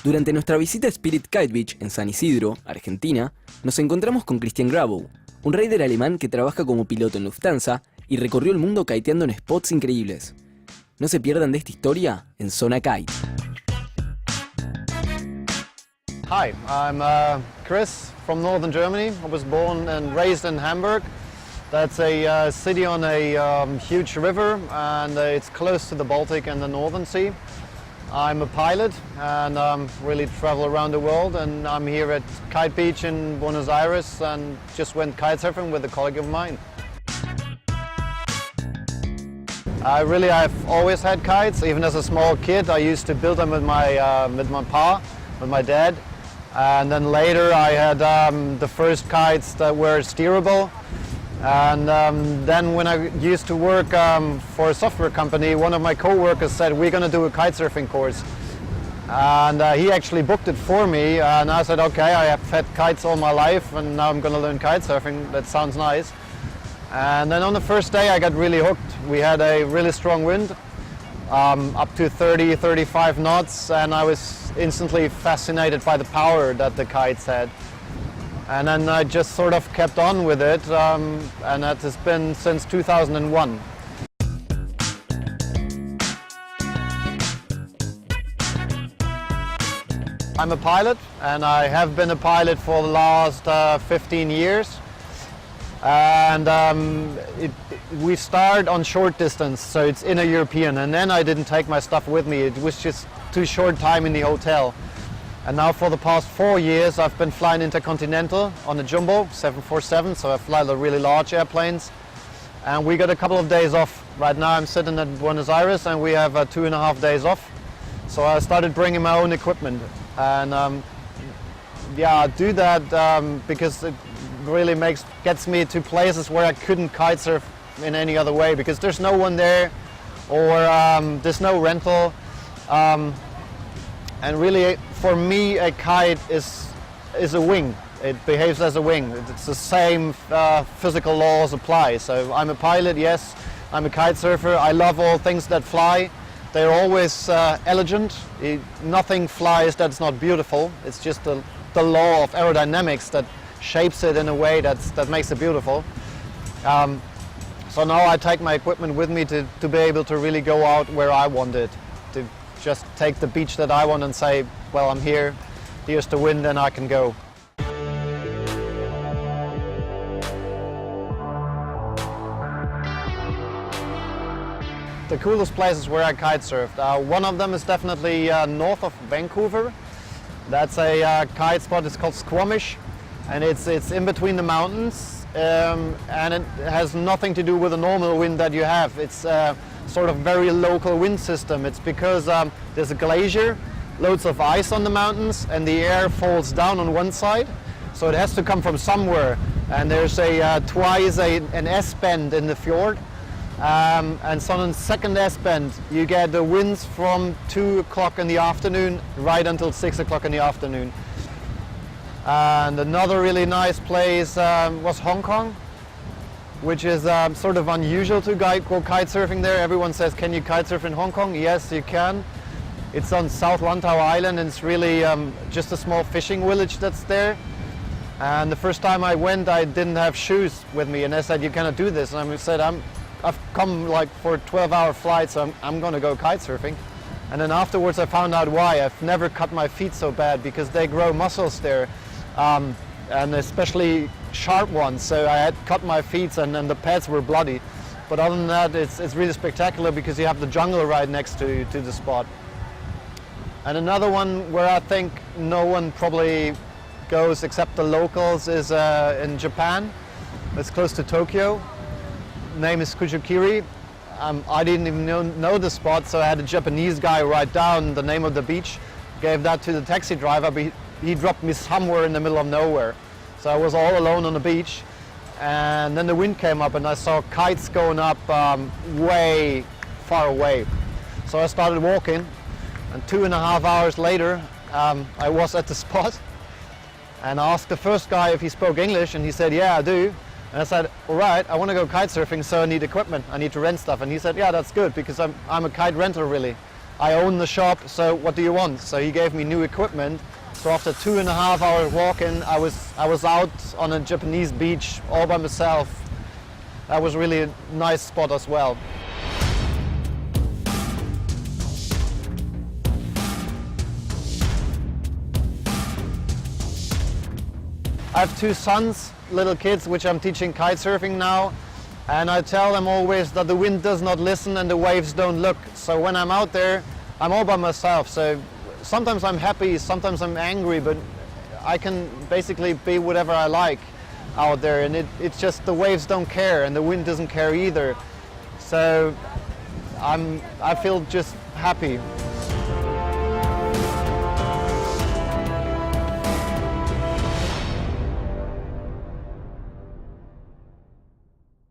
Durante nuestra visita a Spirit Kite Beach en San Isidro, Argentina, nos encontramos con Christian Grabau, un rider alemán que trabaja como piloto en Lufthansa y recorrió el mundo kiteando en spots increíbles. No se pierdan de esta historia en Zona Kite. Hi, I'm Chris from northern Germany. I was born and raised in Hamburg. That's a city on a huge river, and it's close to the Baltic and the Northern Sea. I'm a pilot and really travel around the world, and I'm here at Kite Beach in Buenos Aires and just went kitesurfing with a colleague of mine. I've always had kites. Even as a small kid, I used to build them with my dad. And then later I had the first kites that were steerable. And then when I used to work for a software company, one of my co-workers said, we're going to do a kitesurfing course. And he actually booked it for me, and I said, okay, I have had kites all my life and now I'm going to learn kitesurfing. That sounds nice. And then on the first day I got really hooked. We had a really strong wind, up to 30, 35 knots, and I was instantly fascinated by the power that the kites had. And then I just sort of kept on with it, and that has been since 2001. I'm a pilot, and I have been a pilot for the last 15 years. And we start on short distance, so it's inner-European, and then I didn't take my stuff with me. It was just too short time in the hotel. And now for the past 4 years I've been flying intercontinental on a jumbo 747, so I fly the really large airplanes. And we got a couple of days off. Right now I'm sitting at Buenos Aires and we have 2.5 days off. So I started bringing my own equipment. And I do that because it really gets me to places where I couldn't kitesurf in any other way, because there's no one there, or there's no rental. And really, for me, a kite is a wing. It behaves as a wing. It's the same physical laws apply. So I'm a pilot, yes. I'm a kite surfer. I love all things that fly. They're always elegant. Nothing flies that's not beautiful. It's just the law of aerodynamics that shapes it in a way that makes it beautiful. So now I take my equipment with me to be able to really go out where I want it. To just take the beach that I want and say, well, I'm here, here's the wind, and I can go. The coolest places where I kite surfed. One of them is definitely north of Vancouver. That's a kite spot. It's called Squamish, and it's in between the mountains, and it has nothing to do with the normal wind that you have. It's sort of very local wind system. It's because there's a glacier, loads of ice on the mountains, and the air falls down on one side, so it has to come from somewhere. And there's twice an S-bend in the fjord, and so on the second S-bend you get the winds from 2 o'clock in the afternoon right until 6 o'clock in the afternoon. And another really nice place was Hong Kong, which is sort of unusual to go kite surfing there. Everyone says, can you kite surf in Hong Kong? Yes, you can. It's on South Lantau Island, and it's really just a small fishing village that's there. And the first time I went, I didn't have shoes with me, and they said, you cannot do this. And I said, I've come like for a 12-hour flight, so I'm going to go kite surfing. And then afterwards I found out why. I've never cut my feet so bad, because they grow muscles there. And especially sharp ones, so I had cut my feet and the pads were bloody. But other than that, it's really spectacular because you have the jungle right next to the spot. And another one where I think no one probably goes except the locals is in Japan. It's close to Tokyo. The name is Kujukiri. I didn't even know the spot, so I had a Japanese guy write down the name of the beach, gave that to the taxi driver, but he dropped me somewhere in the middle of nowhere. So I was all alone on the beach, and then the wind came up and I saw kites going up way far away. So I started walking, and 2.5 hours later I was at the spot, and I asked the first guy if he spoke English, and he said, yeah, I do. And I said, all right, I want to go kite surfing, so I need equipment, I need to rent stuff. And he said, yeah, that's good, because I'm a kite renter really. I own the shop, so what do you want? So he gave me new equipment. So after 2.5 hours walking, I was out on a Japanese beach all by myself. That was really a nice spot as well. I have 2 sons, little kids, which I'm teaching kite surfing now. And I tell them always that the wind does not listen and the waves don't look. So when I'm out there, I'm all by myself. So sometimes I'm happy, sometimes I'm angry, but I can basically be whatever I like out there. And it's just the waves don't care and the wind doesn't care either. So I feel just happy.